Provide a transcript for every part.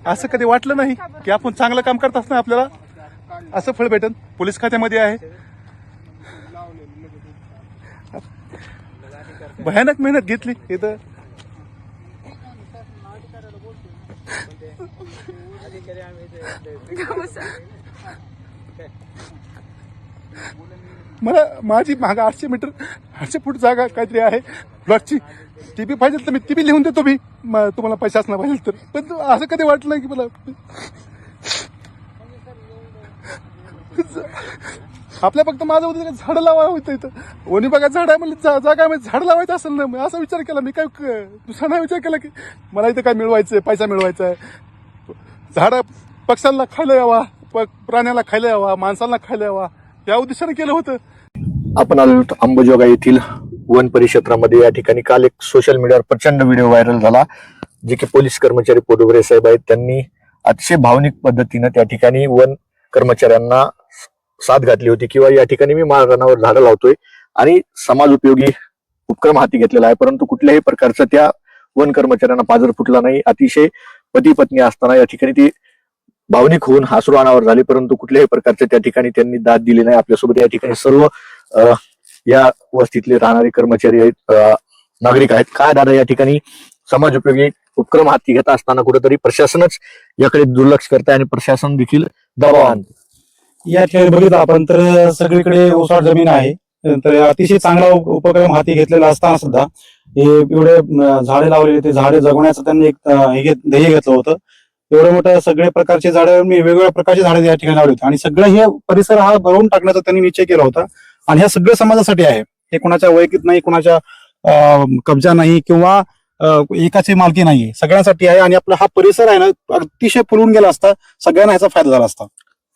असं कधी वाटलं नाही की आपण चांगलं काम करत असताना आपल्याला असं फळ भेटन. पोलीस खात्यामध्ये आहे, भयानक मेहनत घेतली इथं. मला माझी माग 800 फूट जागा काहीतरी आहे प्लॉटची, ती बी पाहिजे तर मी ती बी लिहून देतो. मी तुम्हाला पैसे असणार पाहिजे तर. पण असं कधी वाटलं की मला आपल्या फक्त माझं होतं झाडं लावायला होतं इथं. वनी बघा झाड आहे म्हणजे जागा आहे, झाड लावायचं असेल ना. मी असा विचार केला, मी काय दुसरा नाही विचार केला की मला इथं काय मिळवायचं आहे, पैसा मिळवायचा आहे. झाडं पक्ष्यांना खायला यावा, प्राण्याला खायला यावा, माणसांना खायला यावा, या उद्देशाने केलं होतं. आपण आलो अंबाजोगाई येथील वन परिक्षेत्रामध्ये. या ठिकाणी काल एक सोशल मीडियावर प्रचंड व्हिडिओ व्हायरल झाला, जे की पोलीस कर्मचारी पोटुगरे साहेब आहेत. त्यांनी अतिशय भावनिक पद्धतीनं त्या ठिकाणी वन कर्मचाऱ्यांना साथ घातली होती, किंवा या ठिकाणी मी माळरानावर झाडं लावतोय आणि समाज उपयोगी उपक्रम हाती घेतलेला आहे, परंतु कुठल्याही प्रकारचा त्या वन कर्मचाऱ्यांना पाजर फुटला नाही. अतिशय पती पत्नी असताना या ठिकाणी ती भावनिक होऊन हसरू अनावर झाली, परंतु कुठल्याही प्रकारचे त्या ठिकाणी त्यांनी दाद दिली नाही. आपल्यासोबत या ठिकाणी सर्व या वस्तीतले राहणारे कर्मचारी आहेत, नागरिक आहेत. काय दादा, या ठिकाणी समाज उपयोगी उपक्रम हाती घेत असताना कुठेतरी प्रशासनच याकडे दुर्लक्ष करत आहे आणि प्रशासन देखील दबाव आणते. या ठिकाणी बघितलं आपण तर सगळीकडे ओसाड जमीन आहे, तर अतिशय चांगला उपक्रम हाती घेतलेला असताना सुद्धा हे एवढे झाडे लावलेले, ते झाडे जगवण्याचं त्यांनी एक ध्येय घेतलं होतं. एवढं मोठं सगळे प्रकारचे झाडं, मी वेगवेगळ्या प्रकारचे झाडे या ठिकाणी लावले होते आणि सगळं हे परिसर हा भरवून टाकण्याचा त्यांनी निश्चय केला होता. आणि ह्या सगळं समाजासाठी आहे, हे कोणाच्या वैयक्तिक नाही, कोणाच्या कब्जा नाही किंवा एकाची मालकी नाहीये, सगळ्यांसाठी आहे. आणि आपला हा परिसर आहे ना अतिशय फुलून गेला असता, सगळ्यांना ह्याचा फायदा झाला असता.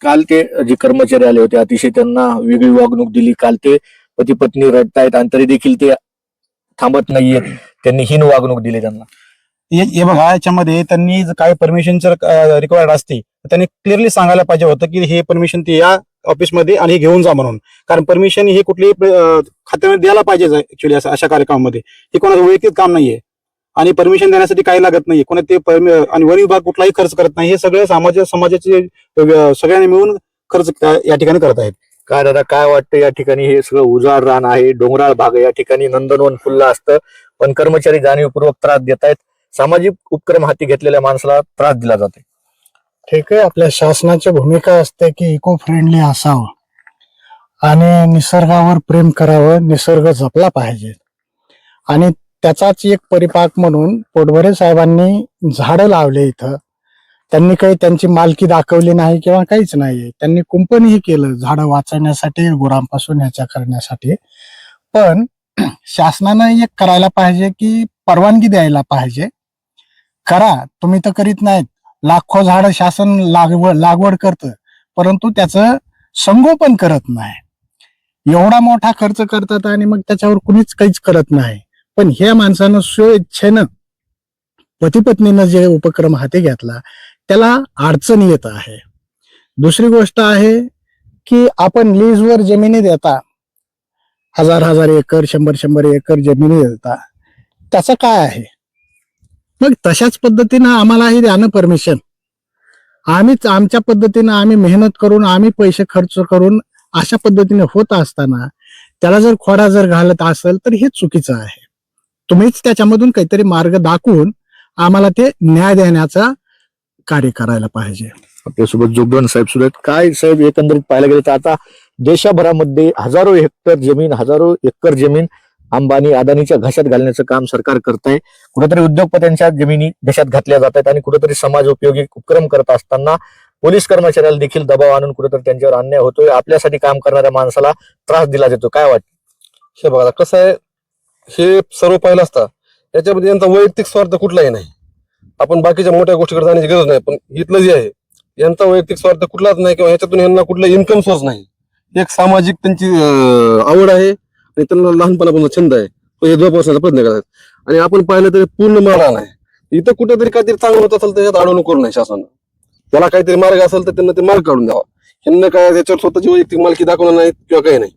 काल ते जे कर्मचारी आले होते अतिशय त्यांना वेगळी वागणूक दिली. काल ते पती पत्नी रडतायत आणि तरी देखील ते थांबत नाहीये, त्यांनी हीन वागणूक दिली त्यांना. हे बघा, याच्यामध्ये त्यांनी काय परमिशनचं रिक्वायर्ड असते, त्यांनी क्लिअरली सांगायला पाहिजे होतं की हे परमिशन ते या ऑफिसमध्ये आणि हे घेऊन जा म्हणून. कारण परमिशन हे कुठल्याही खात्यामध्ये द्यायला पाहिजे ऍक्च्युली अशा कार्यक्रमामध्ये. हे कोणाचं वैयक्तिक काम नाहीये आणि परमिशन देण्यासाठी काही लागत नाही, कोणा ते आणि वन विभाग कुठलाही खर्च करत नाही. हे सगळे समाजाचे सगळ्यांनी मिळून खर्च या ठिकाणी करत आहेत. काय दादा, काय वाटतं, या ठिकाणी हे सगळं उजाड रान आहे, डोंगराळ भाग आहे, या ठिकाणी नंदनवन फुललं असतं, पण कर्मचारी जाणीवपूर्वक त्रास देत आहेत. सामाजिक उपक्रम हाती घेतलेल्या माणसाला त्रास दिला जाते. ठीक आहे, आपल्या शासनाची भूमिका असते की इको फ्रेंडली असावं आणि निसर्गावर प्रेम करावं, निसर्ग जपला पाहिजे. आणि त्याचाच एक परिपाक म्हणून पोटभरे साहेबांनी झाडं लावले इथं. त्यांनी काही त्यांची मालकी दाखवली नाही किंवा काहीच नाही, त्यांनी कुंपणही केलं झाडं वाचवण्यासाठी, गुरांपासून ह्याच्या करण्यासाठी. पण शासनानं एक करायला पाहिजे की परवानगी द्यायला पाहिजे. करा, तुम्ही तर करीत नाहीत. लाखो झाडं शासन लागवड करतं, परंतु त्याचं संगोपन करत नाही. एवढा मोठा खर्च करतात आणि मग त्याच्यावर कुणीच काहीच करत नाही. पण हे माणसानं स्वेच्छेनं पती पत्नीनं जे उपक्रम हाती घेतला त्याला अडचण येत आहे. दुसरी गोष्ट आहे की आपण लीजवर जमिनी देता, 1000 एकर, 100 एकर जमिनी देता, त्याचं काय आहे? मग तशाच पद्धतीनं आम्हालाही द्या ना परमिशन. आम्हीच आमच्या पद्धतीनं आम्ही मेहनत करून, आम्ही पैसे खर्च करून अशा पद्धतीने होत असताना त्याला जर खोडा जर घालत असेल तर हे चुकीचं आहे. तुम्हीच त्याच्यामधून काहीतरी मार्ग दाखवून आम्हाला ते न्याय देण्याचा कार्य करायला पाहिजे. आपल्यासोबत जोगदंड साहेब सुद्धा आहेत. काय साहेब, एकंदरीत पाहायला गेलं तर आता देशभरामध्ये हजारो एकर जमीन अंबानी अदानीच्या घशात घालण्याचं काम सरकार करत आहे. कुठेतरी उद्योगपत्यांच्या जमिनी घशात घातल्या जात आहेत आणि कुठेतरी समाज उपयोगी उपक्रम करत असताना पोलीस कर्मचाऱ्याला देखील दबाव आणून कुठेतरी त्यांच्यावर अन्याय होतोय. आपल्यासाठी काम करणाऱ्या माणसाला त्रास दिला जातो. काय वाटतं? हे बघा कसं आहे, हे सर्व पाहिलं असता याच्यामध्ये यांचा वैयक्तिक स्वार्थ कुठलाही नाही. आपण बाकीच्या मोठ्या गोष्टीकडे जाण्याची गरज नाही, पण इथलं जे आहे यांचा वैयक्तिक स्वार्थ कुठलाच नाही किंवा ह्याच्यातून यांना कुठला इन्कम सोर्स नाही. एक सामाजिक त्यांची आवड आहे आणि त्यांना लहानपणापासून छंद आहे, तो हे जोपासण्याचा प्रयत्न करतात. आणि आपण पाहिलं तरी पूर्ण मारहाण आहे. इथं कुठेतरी काहीतरी चांगलं होत असेल त्याच्यात अडवणूक करू नये शासनानं. त्याला काहीतरी मार्ग असेल तर त्यांना ते मार्ग काढून द्यावा. ह्यांना काय त्याच्यावर स्वतःची वैयक्तिक मालकी दाखवणार नाही किंवा काही नाही.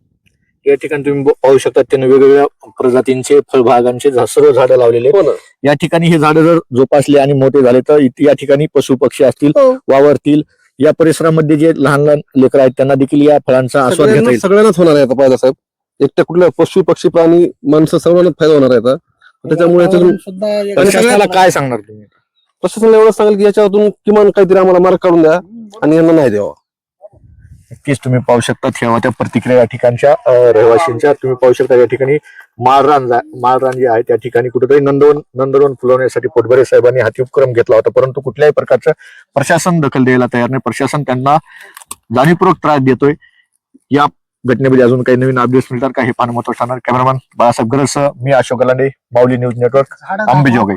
या ठिकाणी तुम्ही पाहू शकता त्यांनी वेगवेगळ्या प्रजातींचे फळबागांचे सर्व झाडं लावलेले आहेत. हो ना. या ठिकाणी हे झाडं जर जोपासले आणि मोठे झाले तर या ठिकाणी पशु पक्षी असतील हो. वावरतील. या परिसरामध्ये जे लहान लहान लेकरं आहेत त्यांना देखील या फळांचा आस्वाद घेता येईल. सगळ्यांनाच होणार आहे आता पाहिजे साहेब. एकट्या कुठल्या पशु पक्षी प्राणी माणसं सर्वांनाच फायदा होणार आहे आता. त्याच्यामुळे याच्यातून प्रशासनाला काय सांगणार तुम्ही? प्रशासनाला एवढं सांगेल की याच्यातून किमान काहीतरी आम्हाला मार्ग काढून द्या आणि यांना नाही द्यावा. नक्कीच तुम्ही पाहू शकता त्या प्रतिक्रिया या ठिकाणच्या रहिवासींच्या. तुम्ही पाहू शकता या ठिकाणी माळरान जे आहे त्या ठिकाणी कुठेतरी नंदनवन फुलवण्यासाठी पोटभरे साहेबांनी हाती उपक्रम घेतला होता, परंतु कुठल्याही प्रकारचं प्रशासन दखल द्यायला तयार नाही. प्रशासन त्यांना जाणीवपूर्वक त्रास देतोय. या घटनेमध्ये अजून काही नवीन अपडेट्स मिळतात का हे पाहणं महत्त्वाचं ठरणार. कॅमेरामॅन बाळासाहेब गरजसह मी अशोक गलांडे, माऊली न्यूज नेटवर्क, अंबेजोगाई.